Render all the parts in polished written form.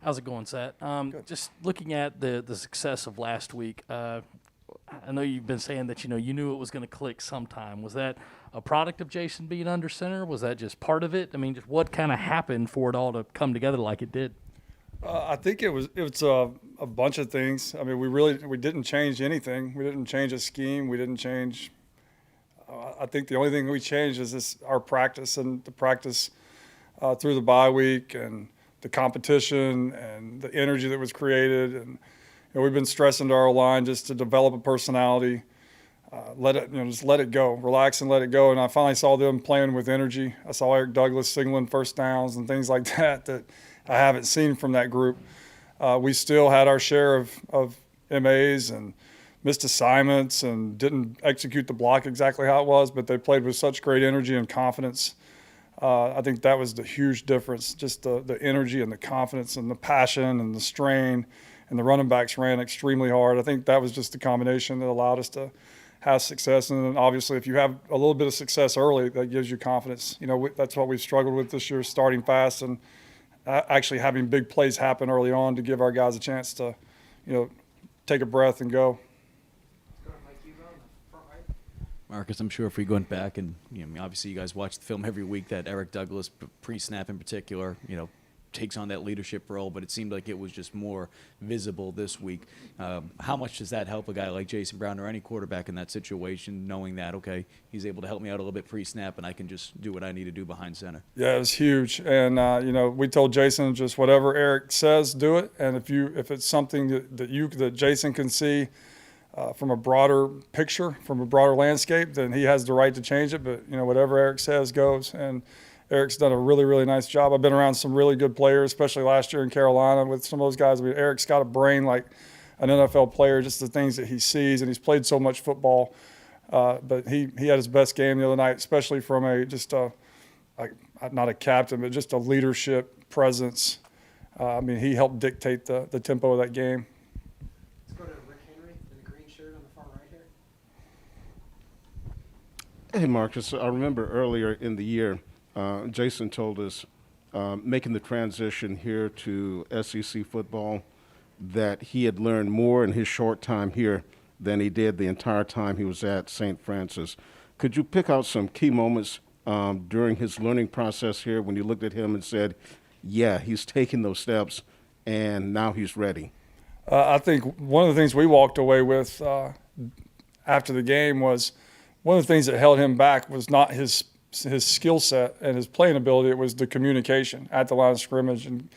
How's it going, Sat? Just looking at the success of last week, I know you've been saying that you knew it was going to click sometime. Was that a product of Jason being under center? Was that just part of it? I mean, just what kind of happened for it all to come together like it did? I think it was a bunch of things. I mean, we didn't change anything. We didn't change a scheme. We didn't change. I think the only thing we changed is our practice and the practice through the bye week and the competition and the energy that was created. And we've been stressing to our line just to develop a personality, just let it go, relax and let it go. And I finally saw them playing with energy. I saw Eric Douglas signaling first downs and things like that I haven't seen from that group. We still had our share of MAs and missed assignments and didn't execute the block exactly how it was, but they played with such great energy and confidence. I think that was the huge difference, just the energy and the confidence and the passion and the strain, and the running backs ran extremely hard. I think that was just the combination that allowed us to have success. And then obviously if you have a little bit of success early, that gives you confidence. That's what we've struggled with this year, starting fast and actually having big plays happen early on to give our guys a chance to, take a breath and go. Marcus, I'm sure if we went back and obviously you guys watch the film every week, that Eric Douglas pre-snap in particular, takes on that leadership role, but it seemed like it was just more visible this week. How much does that help a guy like Jason Brown or any quarterback in that situation, knowing that, okay, he's able to help me out a little bit pre-snap and I can just do what I need to do behind center? Yeah, it was huge. And, we told Jason just whatever Eric says, do it. And if it's something that Jason can see from a broader picture, from a broader landscape, then he has the right to change it. But, whatever Eric says goes. And Eric's done a really, really nice job. I've been around some really good players, especially last year in Carolina with some of those guys. I mean, Eric's got a brain like an NFL player, just the things that he sees, and he's played so much football. But he had his best game the other night, especially from not a captain, but just a leadership presence. He helped dictate the tempo of that game. Let's go to Rick Henry in the green shirt on the far right here. Hey, Marcus, I remember earlier in the year, Jason told us, making the transition here to SEC football, that he had learned more in his short time here than he did the entire time he was at St. Francis. Could you pick out some key moments during his learning process here when you looked at him and said, yeah, he's taking those steps and now he's ready? I think one of the things we walked away with after the game was one of the things that held him back was not his skill set and his playing ability. It was the communication at the line of scrimmage and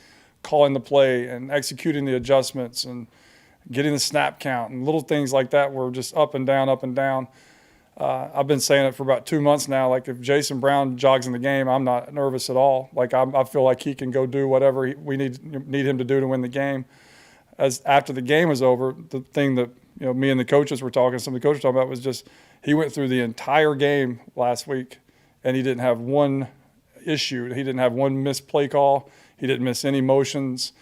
calling the play and executing the adjustments and getting the snap count and little things like that were just up and down, up and down. I've been saying it for about 2 months now. Like if Jason Brown jogs in the game, I'm not nervous at all. Like I feel like he can go do whatever we need him to do to win the game. As after the game was over, the thing that me and the coaches were talking, some of the coaches were talking about was just he went through the entire game last week and he didn't have one issue. He didn't have one missed play call. He didn't miss any motions.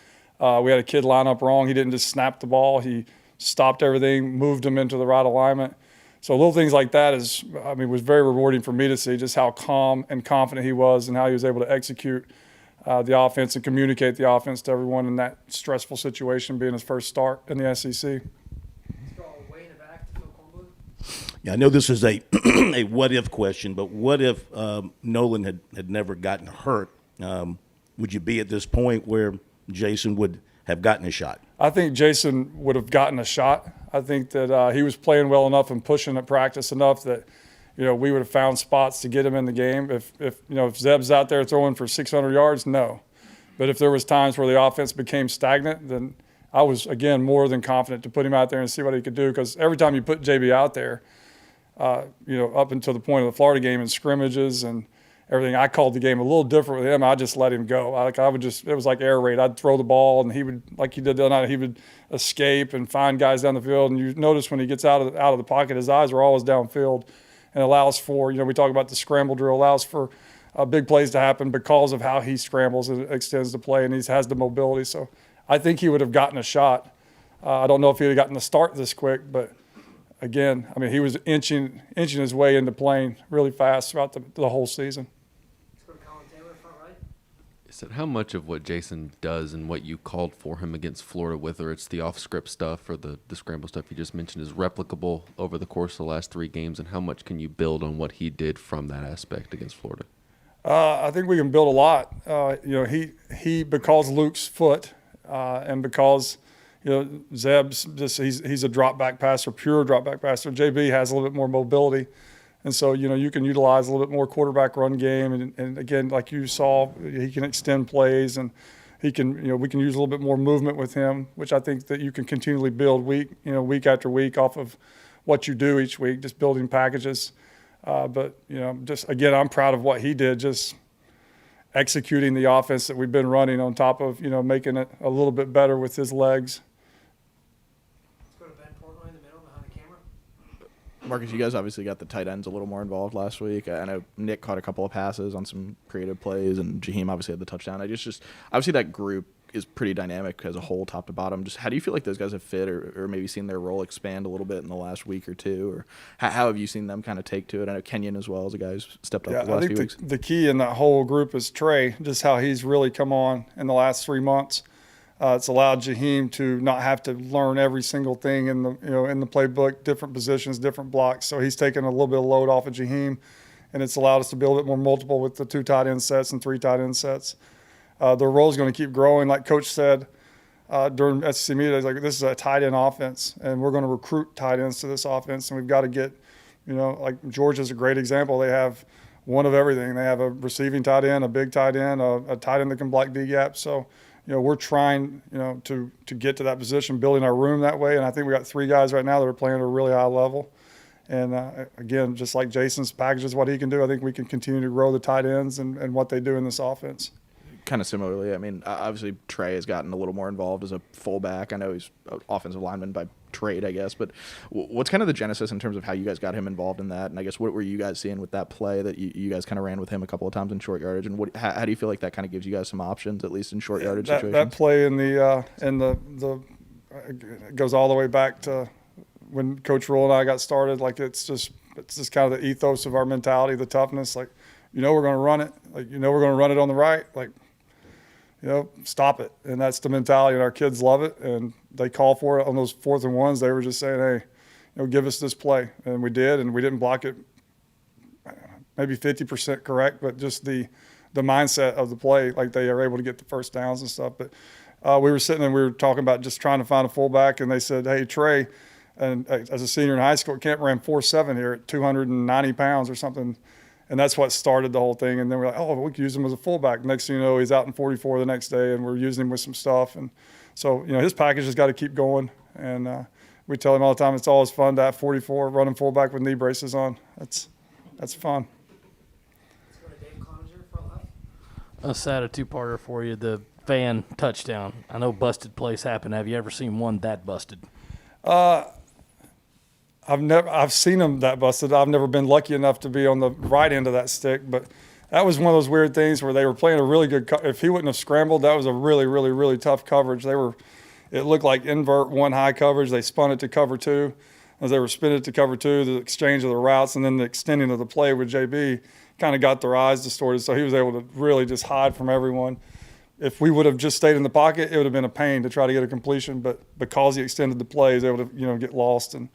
We had a kid line up wrong. He didn't just snap the ball. He stopped everything, moved him into the right alignment. So little things like that was very rewarding for me to see just how calm and confident he was and how he was able to execute the offense and communicate the offense to everyone in that stressful situation, being his first start in the SEC. Let's go way in the back to Phil Kornblum. Yeah, I know this is a a what-if question, but what if Nolan had never gotten hurt? Would you be at this point where Jason would have gotten a shot? I think Jason would have gotten a shot. I think that he was playing well enough and pushing at practice enough that, we would have found spots to get him in the game. If Zeb's out there throwing for 600 yards, no. But if there was times where the offense became stagnant, then I was, again, more than confident to put him out there and see what he could do. Because every time you put JB out there, up until the point of the Florida game in scrimmages and everything, I called the game a little different with him. I just let him go. It was like air raid. I'd throw the ball and he would, like he did the other night, he would escape and find guys down the field. And you notice when he gets out of the pocket, his eyes are always downfield, and allows for, we talk about the scramble drill, allows for big plays to happen because of how he scrambles and extends the play, and he has the mobility. So I think he would have gotten a shot. I don't know if he would have gotten the start this quick, but again, he was inching his way into playing really fast throughout the whole season. Let's go to Colin Taylor, front right. said, how much of what Jason does and what you called for him against Florida, whether it's the off-script stuff or the scramble stuff you just mentioned, is replicable over the course of the last 3 games, and how much can you build on what he did from that aspect against Florida? I think we can build a lot. He because Luke's foot and because Zeb's he's a drop back passer, pure drop back passer. JB has a little bit more mobility. And so, you can utilize a little bit more quarterback run game. And again, like you saw, he can extend plays and we can use a little bit more movement with him, which I think that you can continually build week after week off of what you do each week, just building packages. But just again, I'm proud of what he did, just executing the offense that we've been running on top of, making it a little bit better with his legs. Let's go to Ben Portnoy in the middle behind the camera. Marcus, you guys obviously got the tight ends a little more involved last week. I know Nick caught a couple of passes on some creative plays, and Jaheim obviously had the touchdown. Just obviously that group is pretty dynamic as a whole, top to bottom. Just how do you feel like those guys have fit or maybe seen their role expand a little bit in the last week or two? Or how have you seen them kind of take to it? I know Kenyon as well as a guy who's stepped up the last few weeks. The key in that whole group is Trey, just how he's really come on in the last 3 months. It's allowed Jaheim to not have to learn every single thing in the playbook, different positions, different blocks. So he's taken a little bit of load off of Jaheim, and it's allowed us to be a little bit more multiple with the 2 tight end sets and 3 tight end sets. Their role is going to keep growing. Like Coach said during SEC media, he's like, this is a tight end offense, and we're going to recruit tight ends to this offense, and we've got to get, like Georgia's a great example. They have one of everything. They have a receiving tight end, a big tight end, a tight end that can block D-gap. So, we're trying, to get to that position, building our room that way. And I think we got 3 guys right now that are playing at a really high level. And, again, just like Jason's packages, what he can do, I think we can continue to grow the tight ends and what they do in this offense. Kind of similarly, I mean, obviously Trey has gotten a little more involved as a fullback. I know he's an offensive lineman by trade, I guess. But what's kind of the genesis in terms of how you guys got him involved in that? And I guess what were you guys seeing with that play that you guys kind of ran with him a couple of times in short yardage? And how do you feel like that kind of gives you guys some options, at least in short yardage situations? That play in the it goes all the way back to when Coach Rule and I got started. Like it's just kind of the ethos of our mentality, the toughness. Like, we're going to run it. Like, we're going to run it on the right. Like, stop it. And that's the mentality, and our kids love it. And they call for it on those 4th and 1s. They were just saying, hey, give us this play. And we did, and we didn't block it maybe 50% correct, but just the mindset of the play, like they are able to get the first downs and stuff. But we were sitting and we were talking about just trying to find a fullback, and they said, hey, Trey, and as a senior in high school, Camp ran 4.7 here at 290 pounds or something. And that's what started the whole thing. And then we're like, oh, we could use him as a fullback. Next thing you know, he's out in 44 the next day, and we're using him with some stuff. And so, his package has got to keep going. And we tell him all the time, it's always fun to have 44 running fullback with knee braces on. That's fun. Let's go to Dave Cloninger for left. A sad 2-parter for you. The Van touchdown. I know busted plays happen. Have you ever seen one that busted? I've seen them that busted. I've never been lucky enough to be on the right end of that stick, but that was one of those weird things where they were playing a really good. If he wouldn't have scrambled, that was a really, really, really tough coverage. It looked like invert 1 high coverage. They spun it to cover 2. As they were spinning it to cover 2, the exchange of the routes and then the extending of the play with JB kind of got their eyes distorted. So he was able to really just hide from everyone. If we would have just stayed in the pocket, it would have been a pain to try to get a completion. But because he extended the play, he was able to get lost and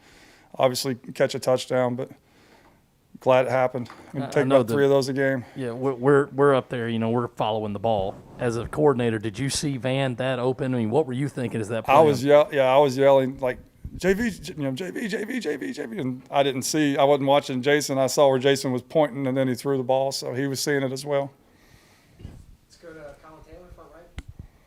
obviously catch a touchdown, but glad it happened. We take about 3 of those a game. Yeah, we're up there. We're following the ball. As a coordinator, did you see Van that open? I mean, what were you thinking as that play? I was yelling like JV, JV, and I didn't see. I wasn't watching Jason. I saw where Jason was pointing, and then he threw the ball, so he was seeing it as well. Let's go to Colin Taylor, front right.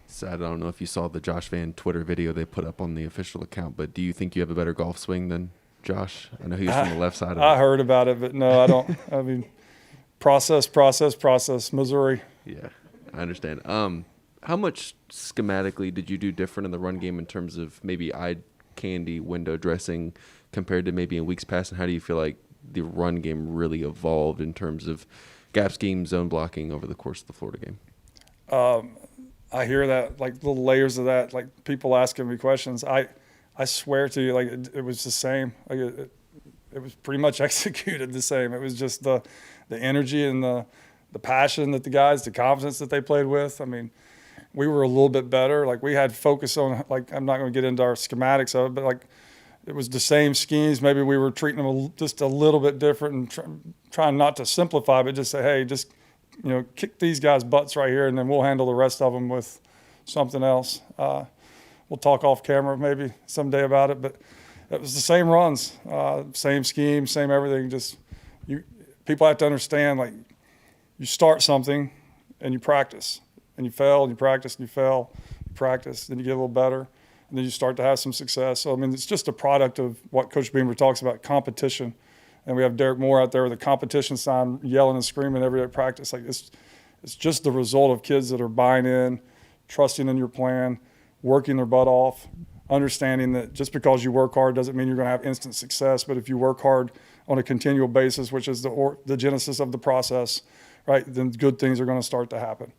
Sad, I don't know if you saw the Josh Van Twitter video they put up on the official account, but do you think you have a better golf swing than Josh? I know he's from the left side of it. I heard about it, but no, I don't. I mean, process, Missouri. Yeah, I understand. How much schematically did you do different in the run game in terms of maybe eye candy window dressing compared to maybe in weeks past, and how do you feel like the run game really evolved in terms of gap scheme, zone blocking over the course of the Florida game? I hear that, like little layers of that, like people asking me questions. I swear to you, like it was the same. Like it was pretty much executed the same. It was just the energy and the the passion that the confidence that they played with. I mean, we were a little bit better. Like, we had focus on, like, I'm not going to get into our schematics of it, but like, it was the same schemes. Maybe we were treating them just a little bit different and trying not to simplify, but just say, hey, just, kick these guys' butts right here, and then we'll handle the rest of them with something else. We'll talk off camera maybe someday about it, but it was the same runs, same scheme, same everything. Just people have to understand, like, you start something and you practice, and you fail, and you practice, and you fail, you practice, then you get a little better, and then you start to have some success. So, I mean, it's just a product of what Coach Beamer talks about, competition. And we have Derek Moore out there with a competition sign yelling and screaming every day at practice. Like, it's just the result of kids that are buying in, trusting in your plan, working their butt off, understanding that just because you work hard doesn't mean you're going to have instant success. But if you work hard on a continual basis, which is the genesis of the process, right, then good things are going to start to happen.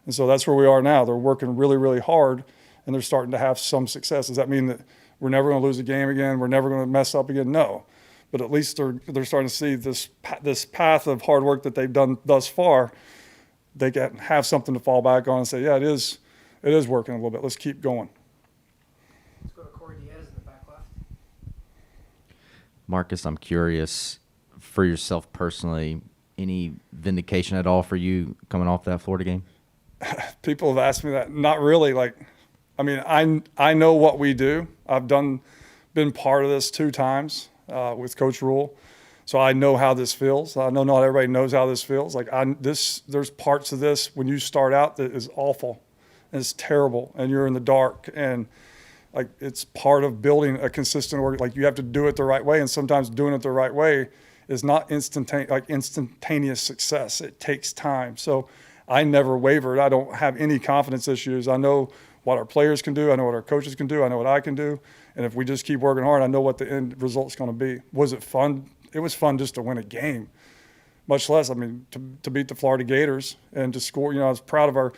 And so that's where we are now. They're working really, really hard, and they're starting to have some success. Does that mean that we're never going to lose a game again? We're never going to mess up again? No. But at least they're starting to see this path of hard work that they've done thus far. They can have something to fall back on and say, yeah, it is working a little bit. Let's keep going. Let's go to Corey Diaz in the back left. Marcus, I'm curious, for yourself personally, any vindication at all for you coming off that Florida game? People have asked me that. Not really. Like, I mean, I know what we do. I've been part of this 2 times with Coach Rule, so I know how this feels. I know not everybody knows how this feels. Like, there's parts of this when you start out that is awful, and it's terrible, and you're in the dark, and like, it's part of building a consistent work. Like, you have to do it the right way, and sometimes doing it the right way is not instantaneous success. It takes time. So I never wavered. I don't have any confidence issues. I know what our players can do. I know what our coaches can do. I know what I can do. And if we just keep working hard, I know what the end result's going to be. Was it fun? It was fun just to win a game, much less, I mean, to beat the Florida Gators and to score. I was proud of our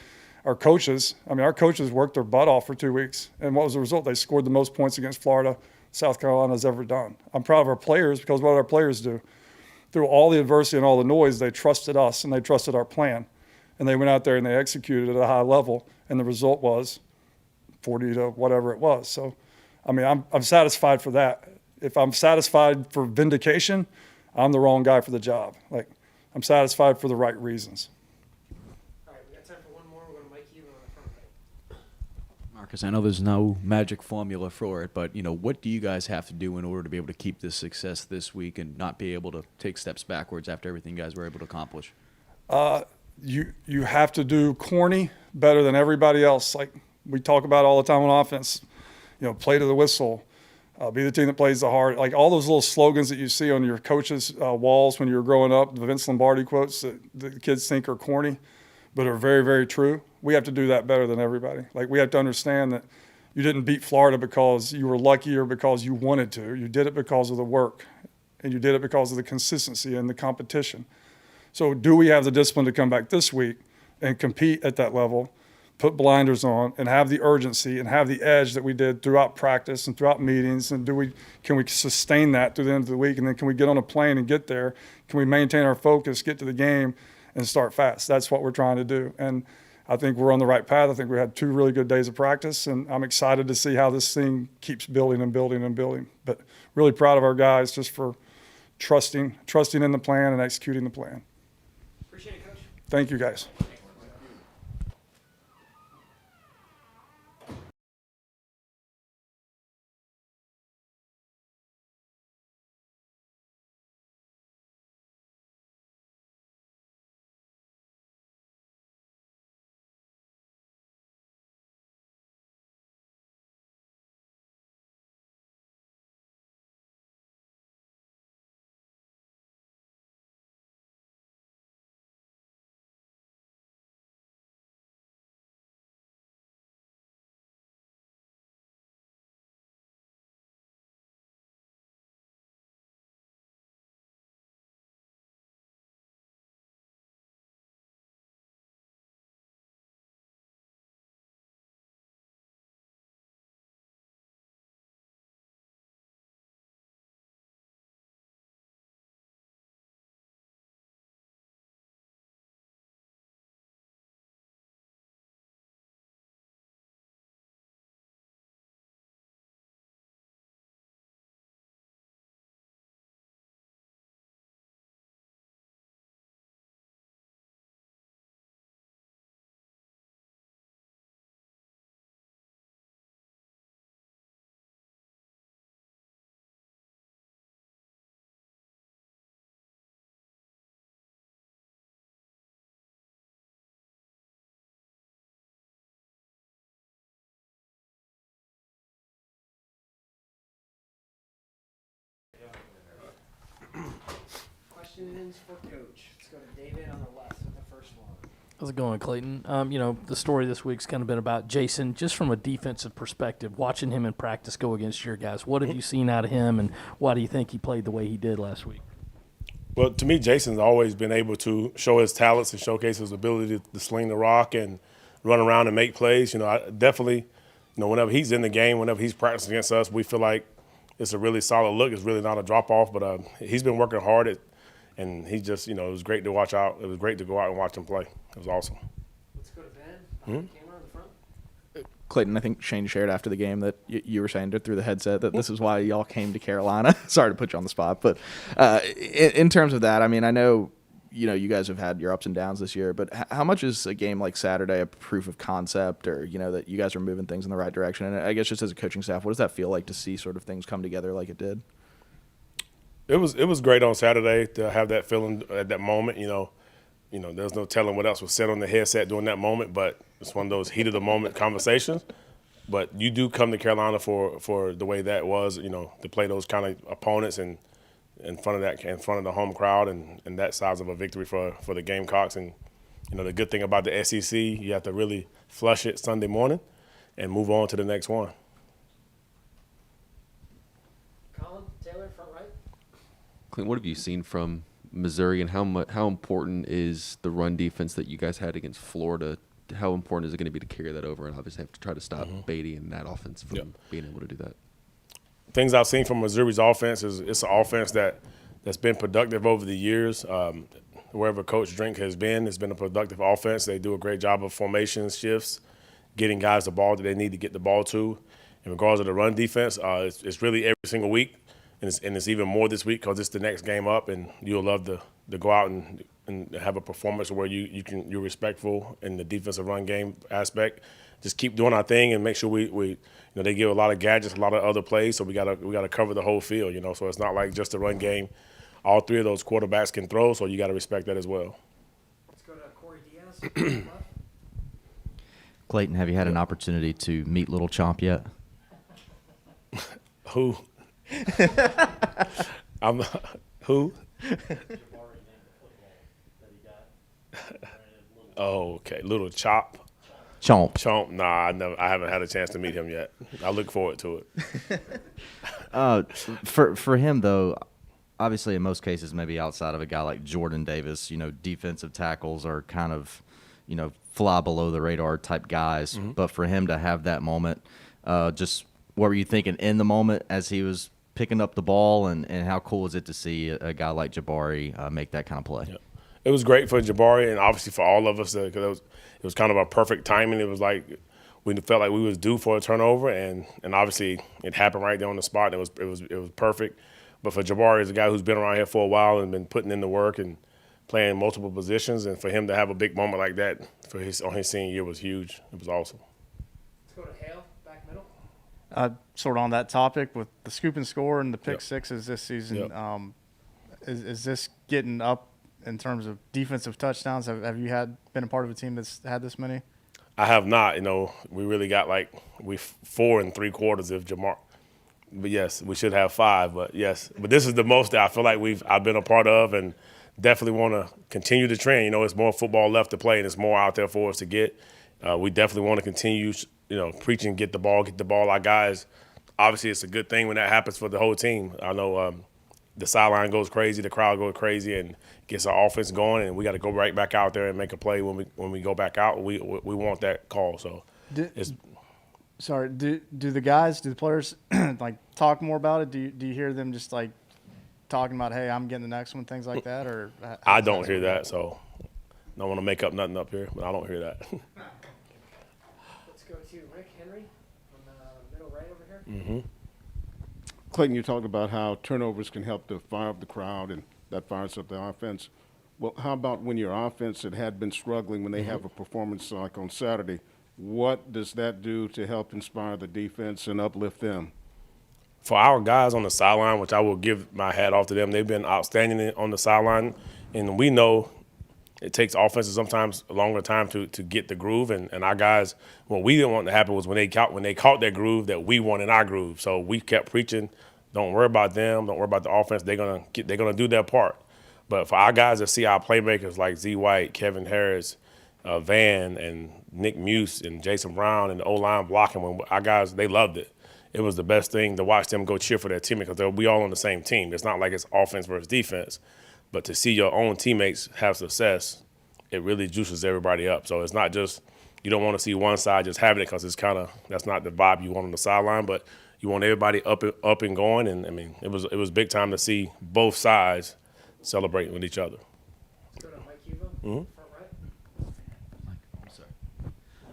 coaches. I mean, our coaches worked their butt off for 2 weeks. And what was the result? They scored the most points against Florida South Carolina's ever done. I'm proud of our players because what did our players do? Through all the adversity and all the noise, they trusted us and they trusted our plan. And they went out there and they executed at a high level. And the result was 40 to whatever it was. So, I mean, I'm satisfied for that. If I'm satisfied for vindication, I'm the wrong guy for the job. Like, I'm satisfied for the right reasons. All right, we got time for one more. We're going to Mike Eva on the front right. Marcus, I know there's no magic formula for it, but, what do you guys have to do in order to be able to keep this success this week and not be able to take steps backwards after everything you guys were able to accomplish? You have to do corny better than everybody else. Like we talk about all the time on offense, play to the whistle, be the team that plays the hard. Like all those little slogans that you see on your coaches' walls when you were growing up, the Vince Lombardi quotes that the kids think are corny, but are very, very true. We have to do that better than everybody. Like we have to understand that you didn't beat Florida because you were lucky or because you wanted to. You did it because of the work, and you did it because of the consistency and the competition. So do we have the discipline to come back this week and compete at that level, put blinders on, and have the urgency and have the edge that we did throughout practice and throughout meetings? And can we sustain that through the end of the week? And then can we get on a plane and get there? Can we maintain our focus, get to the game, and start fast? That's what we're trying to do. And I think we're on the right path. I think we had 2 really good days of practice, and I'm excited to see how this thing keeps building and building and building. But really proud of our guys just for trusting in the plan and executing the plan. Appreciate it, Coach. Thank you, guys. questions for Coach. Let's go to David on the left with the first one. How's it going, Clayton? The story this week's kind of been about Jason, just from a defensive perspective, watching him in practice go against your guys. What have you seen out of him, and why do you think he played the way he did last week? Well, to me, Jason's always been able to show his talents and showcase his ability to sling the rock and run around and make plays. I definitely, whenever he's in the game, whenever he's practicing against us, we feel like it's a really solid look. It's really not a drop-off, but he's been working hard and he just, it was great to watch out. It was great to go out and watch him play. It was awesome. Let's go to Ben. Behind the camera in the front. Clayton, I think Shane shared after the game that you were saying through the headset that this is why y'all came to Carolina. Sorry to put you on the spot, but in terms of that, I mean, I know you guys have had your ups and downs this year, but how much is a game like Saturday a proof of concept, or that you guys are moving things in the right direction? And I guess just as a coaching staff, what does that feel like to see sort of things come together like it did? It was great on Saturday to have that feeling at that moment. There's no telling what else was said on the headset during that moment, but it's one of those heat of the moment conversations. But you do come to Carolina for the way that was, to play those kind of opponents and in front of the home crowd and that size of a victory for the Gamecocks. And the good thing about the SEC, you have to really flush it Sunday morning and move on to the next one. Colin Taylor, front right. Clint, what have you seen from Missouri, and how important is the run defense that you guys had against Florida? How important is it going to be to carry that over and obviously have to try to stop Beatty and that offense from being able to do that? Things I've seen from Missouri's offense is it's an offense that's been productive over the years. Wherever Coach Drink has been, it's been a productive offense. They do a great job of formations, shifts, getting guys the ball that they need to get the ball to. In regards to the run defense, it's really every single week, and it's even more this week because it's the next game up, and you'll love to go out and have a performance where you're respectful in the defensive run game aspect. Just keep doing our thing and make sure we they give a lot of gadgets, a lot of other plays, so we gotta cover the whole field, So it's not like just the run game. All three of those quarterbacks can throw, so you got to respect that as well. Let's go to Corey Diaz. Clayton, have you had an opportunity to meet Little Chomp yet? Who? Who? Oh, okay. Little Chop. Chomp. Nah, I haven't had a chance to meet him yet. I look forward to it. For him though, obviously in most cases, maybe outside of a guy like Jordan Davis, defensive tackles are kind of, fly below the radar type guys. Mm-hmm. But for him to have that moment, just what were you thinking in the moment as he was picking up the ball, and how cool was it to see a guy like Jabari make that kind of play? Yep. It was great for Jabari and obviously for all of us because it was kind of a perfect timing. It was like we felt like we was due for a turnover, and obviously it happened right there on the spot. It was perfect. But for Jabari, he's a guy who's been around here for a while and been putting in the work and playing multiple positions, and for him to have a big moment like that on his senior year was huge. It was awesome. Let's go to Hale, back middle. Sort of on that topic with the scoop and score and the pick Yep. sixes this season. Yep. Is this getting up in terms of defensive touchdowns? Have you been a part of a team that's had this many? I have not. We really got 4 3/4 if Jamar. But yes, we should have 5. But yes, but this is the most that I feel like I've been a part of, and definitely want to continue the trend. It's more football left to play, and it's more out there for us to get. We definitely want to continue, preaching, get the ball. Our guys, obviously, it's a good thing when that happens for the whole team. I know the sideline goes crazy, the crowd goes crazy, and gets our offense going, and we got to go right back out there and make a play when we go back out. We want that call. So do the players talk more about it? Do you hear them just talking about, hey, I'm getting the next one, things like that? Or I don't hear that, so I don't want to make up nothing up here, but I don't hear that. Let's go to Rick Henry on the middle right over here. Mm-hmm. Clayton, you talked about how turnovers can help to fire up the crowd, and that fires up the offense. Well, how about when your offense had been struggling, when they have a performance like on Saturday? What does that do to help inspire the defense and uplift them? For our guys on the sideline, which I will give my hat off to them, they've been outstanding on the sideline, and we know it takes offenses sometimes a longer time to get the groove, and our guys, what we didn't want to happen was when they caught that groove, that we wanted our groove. So we kept preaching, don't worry about them, don't worry about the offense. They're gonna do their part. But for our guys that see our playmakers like Z White, Kevin Harris, Van, and Nick Muse, and Jason Brown, and the O-line blocking, when our guys, they loved it. It was the best thing to watch them go cheer for their teammate because we all on the same team. It's not like it's offense versus defense. But to see your own teammates have success, it really juices everybody up. So it's not just you don't want to see one side just having it because it's kind of that's not the vibe you want on the sideline. But you want everybody up and going. And I mean, it was big time to see both sides celebrating with each other. Let's go to Mike Hugo, front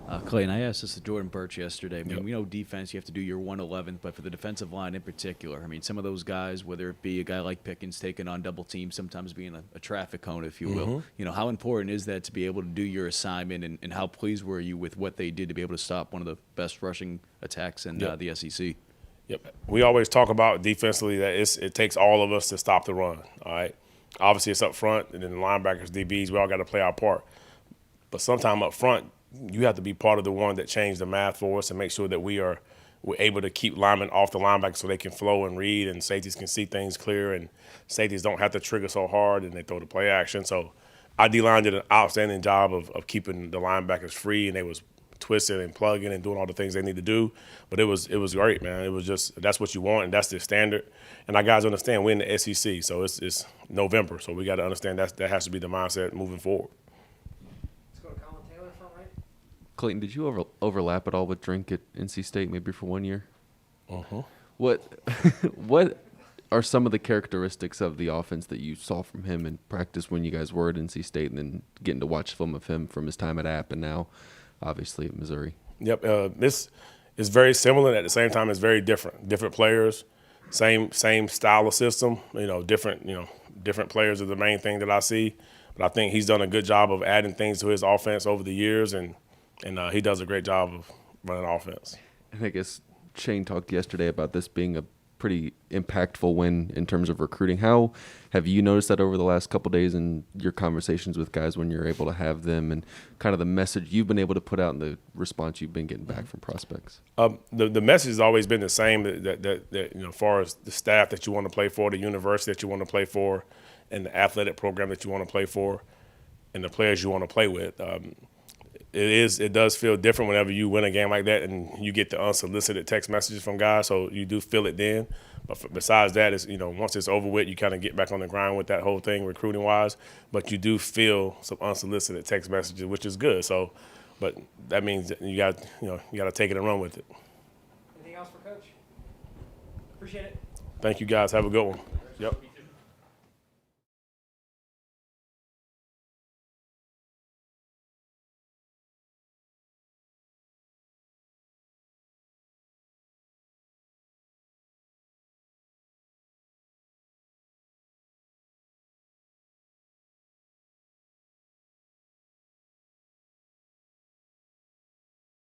right. Clayton, I asked this to Jordan Birch yesterday. I mean, we know defense, you have to do your 111, but for the defensive line in particular, I mean, some of those guys, whether it be a guy like Pickens taking on double teams, sometimes being a traffic cone, if you will, you know, how important is that to be able to do your assignment, and how pleased were you with what they did to be able to stop one of the best rushing attacks in the SEC? Yep. We always talk about defensively that it takes all of us to stop the run, all right? Obviously, it's up front, and then the linebackers, DBs, we all got to play our part. But sometime up front, you have to be part of the one that changed the math for us and make sure that we're able to keep linemen off the linebacker so they can flow and read and safeties can see things clear and safeties don't have to trigger so hard and they throw the play action. So our D-line did an outstanding job of keeping the linebackers free, and they was twisting and plugging and doing all the things they need to do. But it was great, man. It was just that's what you want, and that's the standard. And our guys understand we're in the SEC, so it's November, so we got to understand that has to be the mindset moving forward. Clayton, did you overlap at all with Drink at NC State, maybe for 1 year? What are some of the characteristics of the offense that you saw from him in practice when you guys were at NC State, and then getting to watch film of him from his time at App and now, obviously, at Missouri? Yep, this is very similar, and at the same time, it's very different. Different players, same style of system. Different players are the main thing that I see. But I think he's done a good job of adding things to his offense over the years, and he does a great job of running offense. And I guess Shane talked yesterday about this being a pretty impactful win in terms of recruiting. How have you noticed that over the last couple of days in your conversations with guys when you're able to have them, and kind of the message you've been able to put out and the response you've been getting back from prospects? The message has always been the same, that as far as the staff that you want to play for, the university that you want to play for, and the athletic program that you want to play for, and the players you want to play with. It does feel different whenever you win a game like that and you get the unsolicited text messages from guys, so you do feel it then. But besides that, it's, once it's over with, you kind of get back on the grind with that whole thing recruiting wise. But you do feel some unsolicited text messages, which is good. So, but that means that you got to take it and run with it. Anything else for Coach? Appreciate it. Thank you guys. Have a good one. Yep.